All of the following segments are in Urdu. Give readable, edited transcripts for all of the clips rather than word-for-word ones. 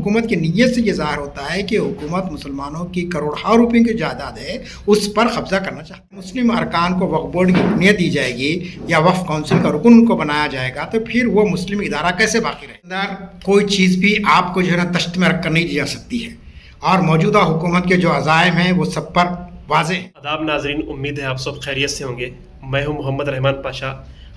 حکومت کی نیت سے یہ ظاہر ہوتا ہے کہ حکومت مسلمانوں کی کروڑوں روپے کی جائیداد ہے اس پر قبضہ کرنا چاہتی ہے۔ مسلم ارکان کو وقف بورڈ کی رکنیت دی جائے گی یا وقف کونسل کا رکن ان کو بنایا جائے گا تو پھر وہ مسلم ادارہ کیسے باقی رہے؟ اندر کوئی چیز بھی آپ کو جو ہے نا تشت میں رکھ کر نہیں دی جا سکتی ہے، اور موجودہ حکومت کے جو عزائم ہیں وہ سب پر واضح ہیں۔ آداب ناظرین، امید ہے آپ سب خیریت سے ہوں گے۔ میں ہوں محمد رحمان پاشا،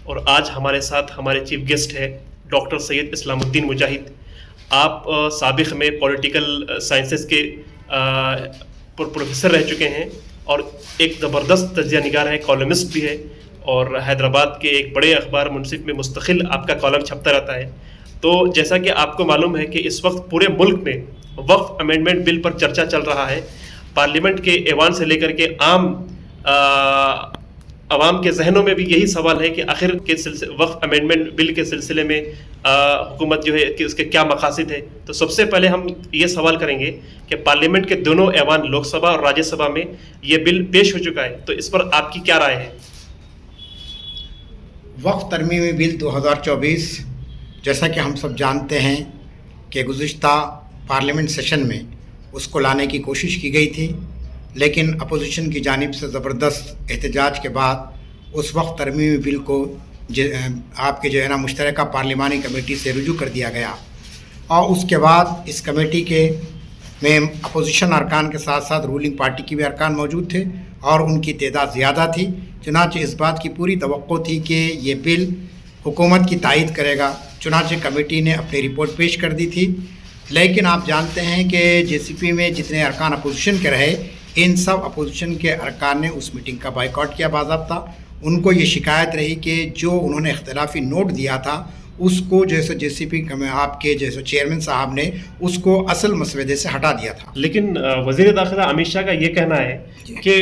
اور آج ہمارے ساتھ ہمارے چیف گیسٹ ہے ڈاکٹر سید اسلام الدین مجاہد۔ آپ سابق میں پولیٹیکل سائنسز کے پروفیسر رہ چکے ہیں اور ایک زبردست تجزیہ نگار ہے، کالمسٹ بھی ہے، اور حیدرآباد کے ایک بڑے اخبار منصف میں مستقل آپ کا کالم چھپتا رہتا ہے۔ تو جیسا کہ آپ کو معلوم ہے کہ اس وقت پورے ملک میں وقف امینڈمنٹ بل پر چرچا چل رہا ہے۔ پارلیمنٹ کے ایوان سے لے کر کے عوام کے ذہنوں میں بھی یہی سوال ہے کہ آخر کے وقف امینڈمنٹ بل کے سلسلے میں حکومت جو ہے کہ اس کے کیا مقاصد ہے۔ تو سب سے پہلے ہم یہ سوال کریں گے کہ پارلیمنٹ کے دونوں ایوان، لوک سبھا اور راجیہ سبھا میں یہ بل پیش ہو چکا ہے، تو اس پر آپ کی کیا رائے ہے؟ وقف ترمیمی بل 2024 جیسا کہ ہم سب جانتے ہیں کہ گزشتہ پارلیمنٹ سیشن میں اس کو لانے کی کوشش کی گئی تھی، لیکن اپوزیشن کی جانب سے زبردست احتجاج کے بعد اس وقت ترمیمی بل کو آپ کے جو ہے نا مشترکہ پارلیمانی کمیٹی سے رجوع کر دیا گیا، اور اس کے بعد اس کمیٹی میں اپوزیشن ارکان کے ساتھ ساتھ رولنگ پارٹی کی بھی ارکان موجود تھے اور ان کی تعداد زیادہ تھی۔ چنانچہ اس بات کی پوری توقع تھی کہ یہ بل حکومت کی تائید کرے گا، چنانچہ کمیٹی نے اپنی رپورٹ پیش کر دی تھی۔ لیکن آپ جانتے ہیں کہ جے سی پی میں جتنے ارکان اپوزیشن کے رہے، ان سب اپوزیشن کے ارکان نے اس میٹنگ کا بائیکاٹ کیا باضابطہ۔ ان کو یہ شکایت رہی کہ جو انہوں نے اختلافی نوٹ دیا تھا اس کو جیسے جے سی پی آپ کے جیسے چیئرمین صاحب نے اس کو اصل مسودے سے ہٹا دیا تھا۔ لیکن وزیر داخلہ امت شاہ کا یہ کہنا ہے کہ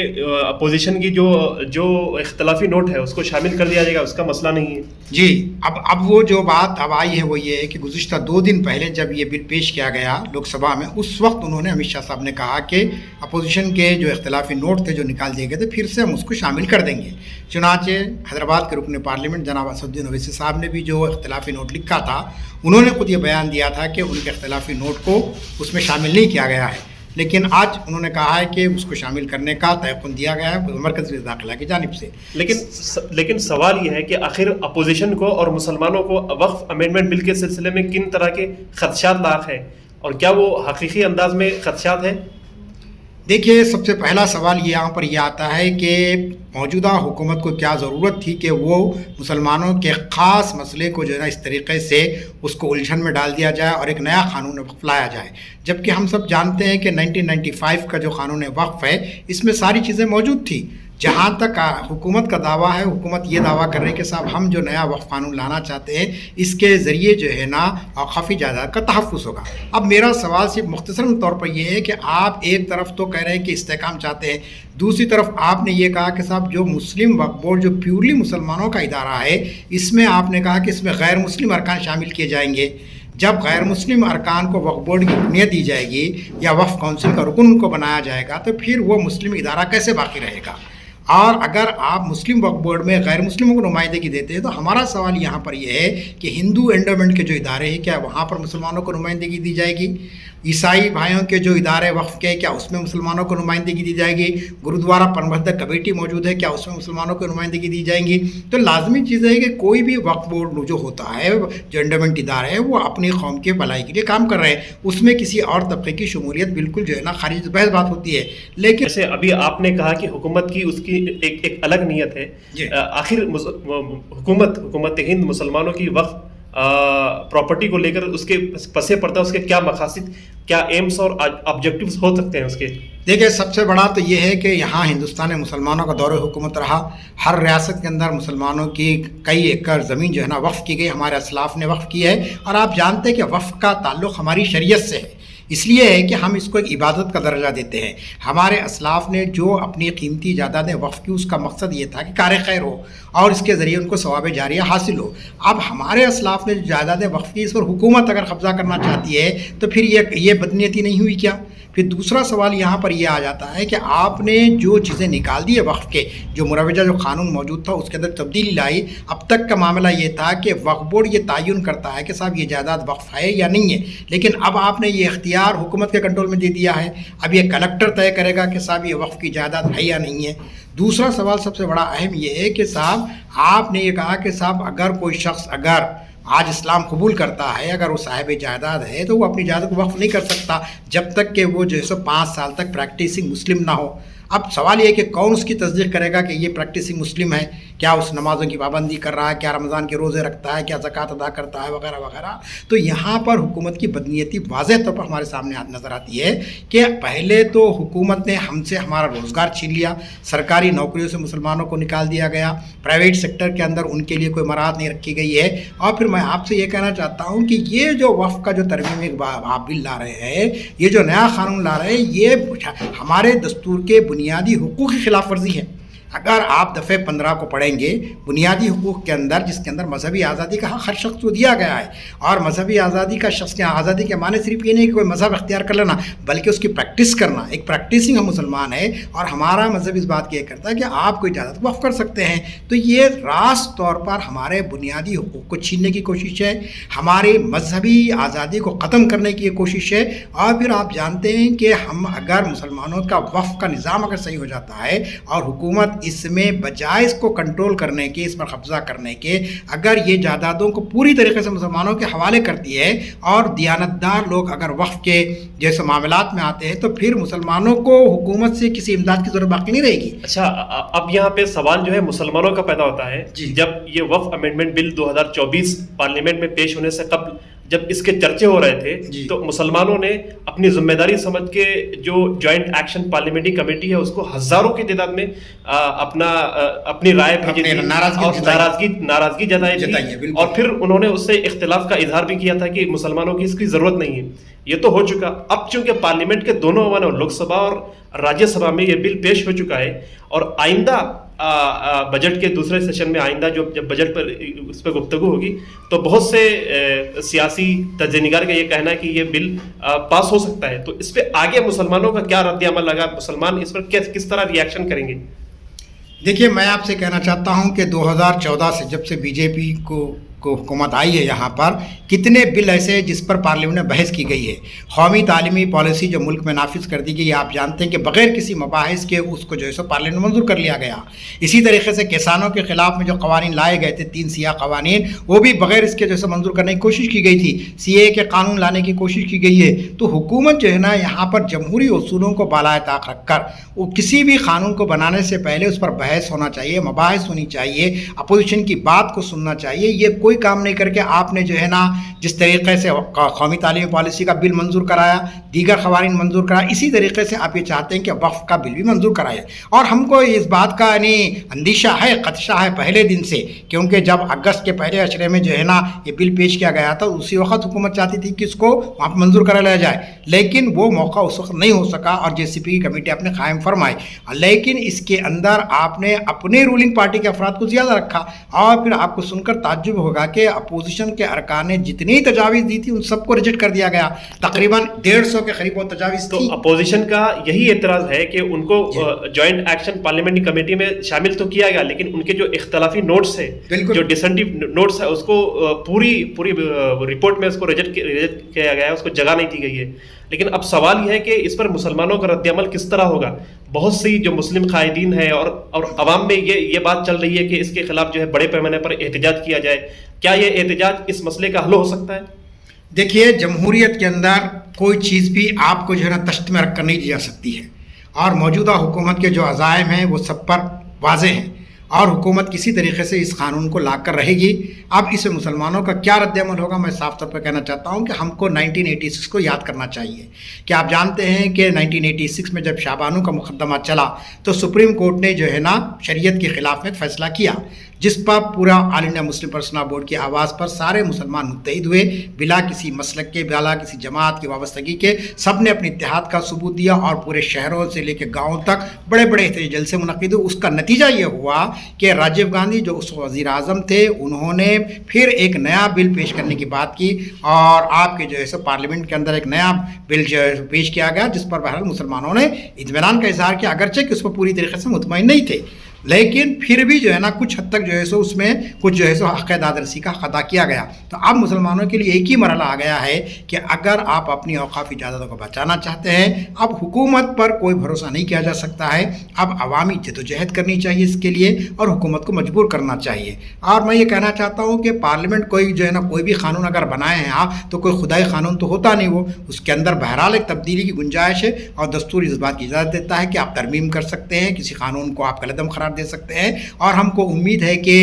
اپوزیشن کی جو اختلافی نوٹ ہے اس کو شامل کر دیا جائے گا، اس کا مسئلہ نہیں ہے۔ جی، اب وہ جو بات اب آئی ہے وہ یہ ہے کہ گزشتہ 2 دن پہلے جب یہ بل پیش کیا گیا لوک سبھا میں، اس وقت انہوں نے امت شاہ صاحب نے کہا کہ اپوزیشن کے جو اختلافی نوٹ تھے جو نکال دیے گئے تھے پھر سے ہم اس کو شامل کر دیں گے۔ چنانچہ حیدرآباد کے رکن پارلیمنٹ جناب اسد الدین اویسی صاحب نے بھی جو اختلافی نوٹ لکھا تھا، انہوں نے خود یہ بیان دیا تھا کہ ان کے اختلافی نوٹ کو اس میں شامل نہیں کیا گیا ہے، لیکن آج انہوں نے کہا ہے کہ اس کو شامل کرنے کا تیقن دیا گیا ہے مرکزی داخلہ کی جانب سے۔ لیکن سوال یہ ہے کہ آخر اپوزیشن کو اور مسلمانوں کو وقف امینڈمنٹ بل کے سلسلے میں کن طرح کے خدشات لاحق ہیں، اور کیا وہ حقیقی انداز میں خدشات ہیں؟ دیکھیے، سب سے پہلا سوال یہاں پر یہ آتا ہے کہ موجودہ حکومت کو کیا ضرورت تھی کہ وہ مسلمانوں کے خاص مسئلے کو جو ہے نا اس طریقے سے اس کو الجھن میں ڈال دیا جائے اور ایک نیا قانون وقف لایا جائے، جبکہ ہم سب جانتے ہیں کہ 1995 کا جو قانون وقف ہے اس میں ساری چیزیں موجود تھی۔ جہاں تک حکومت کا دعویٰ ہے، حکومت یہ دعویٰ کر رہی ہے کہ صاحب ہم جو نیا وقف قانون لانا چاہتے ہیں اس کے ذریعے جو ہے نا اوقافی جائیداد کا تحفظ ہوگا۔ اب میرا سوال صرف مختصراً طور پر یہ ہے کہ آپ ایک طرف تو کہہ رہے ہیں کہ استحکام چاہتے ہیں، دوسری طرف آپ نے یہ کہا کہ صاحب جو مسلم وقف بورڈ جو پیورلی مسلمانوں کا ادارہ ہے، اس میں آپ نے کہا کہ اس میں غیر مسلم ارکان شامل کیے جائیں گے۔ جب غیر مسلم ارکان کو وقف بورڈ کی رکنیت دی جائے گی یا وقف کونسل کا رکن ان کو بنایا جائے گا تو پھر وہ مسلم ادارہ کیسے باقی رہے گا؟ اور اگر آپ مسلم وقف بورڈ میں غیر مسلموں کو نمائندگی دیتے ہیں تو ہمارا سوال یہاں پر یہ ہے کہ ہندو انڈومنٹ کے جو ادارے ہیں کیا وہاں پر مسلمانوں کو نمائندگی دی جائے گی؟ عیسائی بھائیوں کے جو ادارے وقف کے کیا اس میں مسلمانوں کو نمائندگی دی جائے گی؟ گرودوارہ پربندھک کمیٹی موجود ہے، کیا اس میں مسلمانوں کو نمائندگی دی جائیں گی؟ تو لازمی چیز ہے کہ کوئی بھی وقف بورڈ جو ہوتا ہے، جو انڈومنٹ ادارے ہے، وہ اپنی قوم کے بھلائی کے لیے کام کر رہے ہیں، اس میں کسی اور طبقے کی شمولیت بالکل جو ہے نا خارج بحث بات ہوتی ہے۔ لیکن جیسے ابھی آپ نے کہا کہ حکومت کی اس کی ایک الگ نیت ہے، آخر حکومت ہند مسلمانوں کی وقف پراپرٹی کو لے کر اس کے پس پردہ اس کے کیا مقاصد، کیا ایمز اور آبجیکٹیوز ہو سکتے ہیں اس کے؟ دیکھیں، سب سے بڑا تو یہ ہے کہ یہاں ہندوستان میں مسلمانوں کا دور حکومت رہا، ہر ریاست کے اندر مسلمانوں کی کئی ایکڑ زمین جو ہے نا وقف کی گئی، ہمارے اسلاف نے وقف کی ہے، اور آپ جانتے ہیں کہ وقف کا تعلق ہماری شریعت سے ہے اس لیے ہے کہ ہم اس کو ایک عبادت کا درجہ دیتے ہیں. ہمارے اسلاف نے جو اپنی قیمتی جائیدادیں وقف کی اس کا مقصد یہ تھا کہ کار خیر ہو اور اس کے ذریعے ان کو ثواب جاریہ حاصل ہو. اب ہمارے اسلاف نے جو جائیدادیں وقف کی اس پر حکومت اگر قبضہ کرنا چاہتی ہے تو پھر یہ بدنیتی نہیں ہوئی کیا؟ پھر دوسرا سوال یہاں پر یہ آ جاتا ہے کہ آپ نے جو چیزیں نکال دی ہے وقف کے، جو مروجہ جو قانون موجود تھا اس کے اندر تبدیلی لائی. اب تک کا معاملہ یہ تھا کہ وقف بورڈ یہ تعین کرتا ہے کہ صاحب یہ جائیداد وقف ہے یا نہیں ہے، لیکن اب آپ نے یہ اختیار حکومت کے کنٹرول میں دے دیا ہے. اب یہ کلکٹر طے کرے گا کہ صاحب یہ وقف کی جائیداد ہے یا نہیں ہے. دوسرا سوال سب سے بڑا اہم یہ ہے کہ صاحب آپ نے یہ کہا کہ صاحب اگر کوئی شخص اگر آج اسلام قبول کرتا ہے، اگر وہ صاحب جائیداد ہے تو وہ اپنی جائیداد کو وقف نہیں کر سکتا جب تک کہ وہ جو ہے 5 سال تک پریکٹسنگ مسلم نہ ہو. اب سوال یہ ہے کہ کون اس کی تصدیق کرے گا کہ یہ پریکٹسنگ مسلم ہے؟ کیا اس نمازوں کی پابندی کر رہا ہے؟ کیا رمضان کے روزے رکھتا ہے؟ کیا زکوٰۃ ادا کرتا ہے؟ وغیرہ وغیرہ. تو یہاں پر حکومت کی بدنیتی واضح طور پر ہمارے سامنے نظر آتی ہے کہ پہلے تو حکومت نے ہم سے ہمارا روزگار چھین لیا، سرکاری نوکریوں سے مسلمانوں کو نکال دیا گیا، پرائیویٹ سیکٹر کے اندر ان کے لیے کوئی مراعات نہیں رکھی گئی ہے. اور پھر میں آپ سے یہ کہنا چاہتا ہوں کہ یہ جو وقف کا جو ترمیم آپ بل لا رہے ہیں، یہ جو نیا قانون لا رہے ہیں، یہ ہمارے دستور کے بنیادی حقوق کی خلاف ورزی ہے. اگر آپ دفعہ 15 کو پڑھیں گے بنیادی حقوق کے اندر، جس کے اندر مذہبی آزادی کا حق ہر شخص کو دیا گیا ہے، اور مذہبی آزادی کا شخص کے آزادی کے معنی صرف یہ نہیں کہ کوئی مذہب اختیار کر لینا، بلکہ اس کی پریکٹس کرنا. ایک پریکٹسنگ ہم مسلمان ہیں اور ہمارا مذہب اس بات کی یہ کرتا ہے کہ آپ کوئی اجازت وقف کر سکتے ہیں. تو یہ راست طور پر ہمارے بنیادی حقوق کو چھیننے کی کوشش ہے، ہماری مذہبی آزادی کو ختم کرنے کی یہ کوشش ہے. اور پھر آپ جانتے ہیں کہ ہم اگر مسلمانوں کا وقف کا نظام اگر صحیح ہو جاتا ہے اور حکومت اس میں بجائے اس کو کنٹرول کرنے کے، اس پر قبضہ کرنے کے، اگر یہ جائیدادوں کو پوری طریقے سے مسلمانوں کے حوالے کرتی ہے اور دیانتدار لوگ اگر وقف کے جیسے معاملات میں آتے ہیں تو پھر مسلمانوں کو حکومت سے کسی امداد کی ضرورت باقی نہیں رہے گی. اچھا، اب یہاں پہ سوال جو ہے مسلمانوں کا پیدا ہوتا ہے. جب یہ وقف امینڈمنٹ بل 2024 پارلیمنٹ میں پیش ہونے سے قبل جب اس کے چرچے ہو رہے تھے تو مسلمانوں نے اپنی ذمہ داری سمجھ کے جو جوائنٹ ایکشن پارلیمنٹری کمیٹی ہے اس کو ہزاروں کی تعداد میں اپنی رائے بھیجی تھی اور ناراضگی جتائی تھی، اور پھر انہوں نے اس سے اختلاف کا اظہار بھی کیا تھا کہ مسلمانوں کی اس کی ضرورت نہیں ہے. یہ تو ہو چکا. اب چونکہ پارلیمنٹ کے دونوں ایوانوں لوک سبھا اور راجیہ سبھا میں یہ بل پیش ہو چکا ہے، اور آئندہ بجٹ کے دوسرے سیشن میں آئندہ جب بجٹ پر اس پہ گفتگو ہوگی تو بہت سے سیاسی تجزیہ نگار کا یہ کہنا ہے کہ یہ بل پاس ہو سکتا ہے. تو اس پہ آگے مسلمانوں کا کیا رد عمل لگا، مسلمان اس پر کس طرح ری ایکشن کریں گے؟ دیکھیے، میں آپ سے کہنا چاہتا ہوں کہ 2014 سے جب سے بی جے پی کو حکومت آئی ہے یہاں پر کتنے بل ایسے جس پر پارلیمنٹ میں بحث کی گئی ہے. قومی تعلیمی پالیسی جو ملک میں نافذ کر دی گئی، آپ جانتے ہیں کہ بغیر کسی مباحث کے اس کو جو ہے سو پارلیمنٹ میں منظور کر لیا گیا. اسی طریقے سے کسانوں کے خلاف میں جو قوانین لائے گئے تھے 3 سیاہ قوانین، وہ بھی بغیر اس کے جو ہے منظور کرنے کی کوشش کی گئی تھی. سی اے کے قانون لانے کی کوشش کی گئی ہے. تو حکومت جو ہے نا یہاں پر جمہوری اصولوں کو بالائے طاق رکھ کر وہ کسی بھی قانون کو بنانے سے پہلے اس پر بحث ہونا چاہیے، مباحث ہونی چاہیے، اپوزیشن کی بات کو سننا چاہیے. یہ کوئی کام نہیں کر کے آپ نے جو ہے نا جس طریقے سے قومی تعلیمی پالیسی کا بل منظور کرایا، دیگر قوانین منظور کرایا، اسی طریقے سے آپ یہ چاہتے ہیں کہ وقف کا بل بھی منظور کرائے. اور ہم کو اس بات کا اندیشہ ہے، خدشہ ہے پہلے دن سے، کیونکہ جب اگست کے پہلے اشرے میں جو ہے نا یہ بل پیش کیا گیا تھا اسی وقت حکومت چاہتی تھی کہ اس کو وہاں پہ منظور کرا لیا جائے، لیکن وہ موقع اس وقت نہیں ہو سکا اور جے سی پی کی کمیٹی آپ نے قائم فرمائی. لیکن اس کے اندر آپ نے اپنے رولنگ پارٹی کے افراد کو زیادہ رکھا، اور پھر آپ کو سن کر تعجب ہوگا کہ اپوزیشن کے ارکان نے جتنی تجاویز دی تھی ان سب کو ریجیکٹ کر دیا گیا. تقریباً 150 کے قریب وہ تجاویز تھی. تو اپوزیشن کا یہی اعتراض ہے کہ ان کو جوائنٹ ایکشن پارلیمنٹری کمیٹی میں شامل تو کیا گیا، لیکن ان کے جو اختلافی نوٹس ہے، جو ڈسنٹیو نوٹس ہے، اس کو پوری رپورٹ میں اس کو ریجیکٹ کیا گیا ہے، اس کو جگہ نہیں دی گئی ہے. لیکن اب سوال یہ ہے کہ اس پر مسلمانوں کا رد عمل کس طرح ہوگا. بہت سی جو مسلم قائدین ہیں اور عوام میں یہ بات چل رہی ہے کہ اس کے خلاف جو ہے بڑے پیمانے پر احتجاج کیا جائے. کیا یہ احتجاج اس مسئلے کا حل ہو سکتا ہے؟ دیکھیے، جمہوریت کے اندر کوئی چیز بھی آپ کو جو ہے نا تشت میں رکھ کر نہیں دی جا سکتی ہے، اور موجودہ حکومت کے جو عزائم ہیں وہ سب پر واضح ہیں، اور حکومت کسی طریقے سے اس قانون کو لا کر رہے گی. اب اس میں مسلمانوں کا کیا رد عمل ہوگا، میں صاف طور پر کہنا چاہتا ہوں کہ ہم کو 1986 کو یاد کرنا چاہیے. کہ آپ جانتے ہیں کہ 1986 میں جب شاہ بانو کا مقدمہ چلا تو سپریم کورٹ نے جو ہے نا شریعت کے خلاف میں ایک فیصلہ کیا. جس پر پورا آل انڈیا مسلم پرسنل بورڈ کی آواز پر سارے مسلمان متحد ہوئے، بلا کسی مسلک کے، بلا کسی جماعت کی وابستگی کے، سب نے اپنے اتحاد کا ثبوت دیا اور پورے شہروں سے لے کے گاؤں تک بڑے بڑے جلسے منعقد ہوئے۔ اس کا نتیجہ یہ ہوا کہ راجیو گاندھی جو اس وزیر اعظم تھے، انہوں نے پھر ایک نیا بل پیش کرنے کی بات کی اور آپ کے جو ہے سو پارلیمنٹ کے اندر ایک نیا بل جو ہے پیش کیا گیا، جس پر بہرحال مسلمانوں نے اطمینان کا اظہار کیا، اگرچہ کہ اس پر پوری طریقے سے مطمئن نہیں تھے، لیکن پھر بھی جو ہے نا کچھ حد تک جو ہے سو اس میں کچھ جو ہے سو حق دادرسی کا ادا کیا گیا۔ تو اب مسلمانوں کے لیے ایک ہی مرحلہ آ گیا ہے کہ اگر آپ اپنی اوقافی جائیدادوں کو بچانا چاہتے ہیں، اب حکومت پر کوئی بھروسہ نہیں کیا جا سکتا ہے، اب عوامی جدوجہد کرنی چاہیے اس کے لیے اور حکومت کو مجبور کرنا چاہیے۔ اور میں یہ کہنا چاہتا ہوں کہ پارلیمنٹ کوئی جو ہے نا کوئی بھی قانون اگر بنائے ہیں آپ تو کوئی خدائی قانون تو ہوتا نہیں، وہ اس کے اندر بہرحال ایک تبدیلی کی گنجائش ہے اور دستور اس بات کی اجازت دیتا ہے کہ آپ ترمیم کر سکتے ہیں، کسی قانون کو آپ غلط قرار دے سکتے ہیں۔ اور ہم کو امید ہے کہ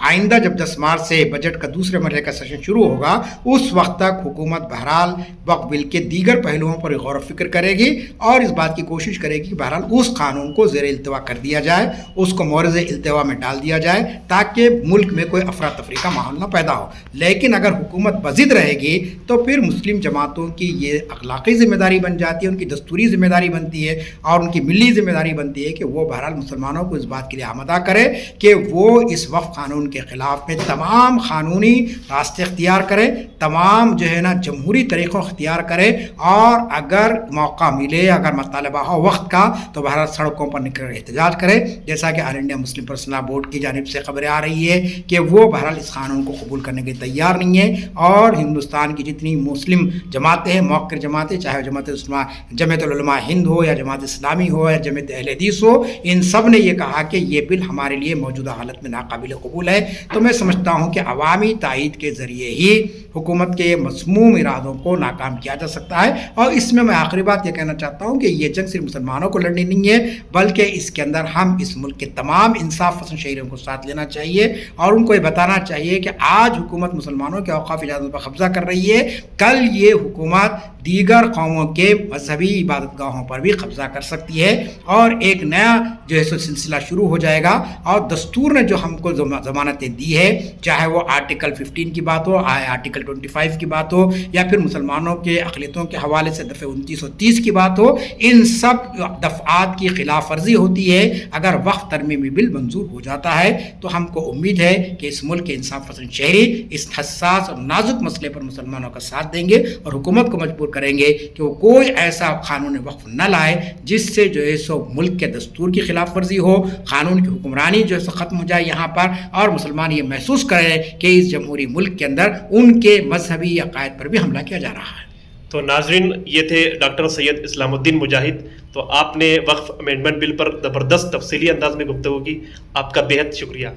آئندہ جب 10 مارچ سے بجٹ کا دوسرے مرحلے کا سیشن شروع ہوگا، اس وقت تک حکومت بہرحال وقف بل کے دیگر پہلوؤں پر غور و فکر کرے گی اور اس بات کی کوشش کرے گی کہ بہرحال اس قانون کو زیر التوا کر دیا جائے، اس کو مورد التوا میں ڈال دیا جائے تاکہ ملک میں کوئی افراتفری کا ماحول نہ پیدا ہو۔ لیکن اگر حکومت بضد رہے گی تو پھر مسلم جماعتوں کی یہ اخلاقی ذمہ داری بن جاتی ہے، ان کی دستوری ذمہ داری بنتی ہے اور ان کی ملی ذمہ داری بنتی ہے کہ وہ بہرحال مسلمانوں کو اس بات کے لیے آمادہ کرے کہ وہ اس وقف قانون کے خلاف میں تمام قانونی راستے اختیار کرے، تمام جو ہے نا جمہوری طریقوں اختیار کرے اور اگر موقع ملے، اگر مطالبہ ہو وقت کا تو بہرحال سڑکوں پر نکل کر احتجاج کرے، جیسا کہ آل انڈیا مسلم پرسنل بورڈ کی جانب سے خبریں آ رہی ہے کہ وہ بہرحال اس قانون کو قبول کرنے کے تیار نہیں ہے اور ہندوستان کی جتنی مسلم جماعتیں ہیں، موقر جماعتیں، چاہے جمعیت العلماء ہند ہو یا جماعت اسلامی ہو یا جمعیت اہل حدیث ہو، ان سب نے یہ کہا کہ یہ بل ہمارے لیے موجودہ حالت میں ناقابل قبول ہے۔ تو میں سمجھتا ہوں کہ عوامی تائید کے ذریعے ہی حکومت کے مذموم ارادوں کو ناکام کیا جا سکتا ہے۔ اور اس میں آخری بات یہ کہنا چاہتا ہوں کہ یہ جنگ صرف مسلمانوں کو لڑنی نہیں ہے، بلکہ اس کے اندر ہم اس ملک کے تمام انصاف پسند شہریوں کو ساتھ لینا چاہیے اور ان کو یہ بتانا چاہیے کہ آج حکومت مسلمانوں کے اوقاف اجازت پر قبضہ کر رہی ہے، کل یہ حکومت دیگر قوموں کے مذہبی عبادت گاہوں پر بھی قبضہ کر سکتی ہے اور ایک نیا جو ہے سلسلہ شروع ہو جائے گا۔ اور دستور نے جو ہم کو ضمانتیں دی ہے، چاہے وہ آرٹیکل 15 کی بات ہو، آرٹیکل 25 کی بات ہو یا پھر مسلمانوں کے اقلیتوں کے حوالے سے دفعہ 29 اور 30 کی بات ہو، ان سب دفعات کی خلاف ورزی ہوتی ہے۔ اگر وقف ترمیمی بل منظور ہو جاتا ہے تو ہم کو امید ہے کہ اس ملک کے انصاف پسند شہری اس حساس اور نازک مسئلے پر مسلمانوں کا ساتھ دیں گے اور حکومت کو مجبور کریں گے کہ وہ کوئی ایسا قانون وقف نہ لائے جس سے جو ہے سو ملک کے دستور کی خلاف ورزی ہو، قانون کی حکمرانی جو ہے سو ختم ہو جائے یہاں پر اور مسلمان یہ محسوس کریں کہ اس جمہوری ملک کے اندر ان کے مذہبی عقائد پر بھی حملہ کیا جا رہا ہے۔ تو ناظرین، یہ تھے ڈاکٹر سید اسلام الدین مجاہد۔ تو آپ نے وقف امینڈمنٹ بل پر زبردست تفصیلی انداز میں گفتگو کی، آپ کا بے حد شکریہ۔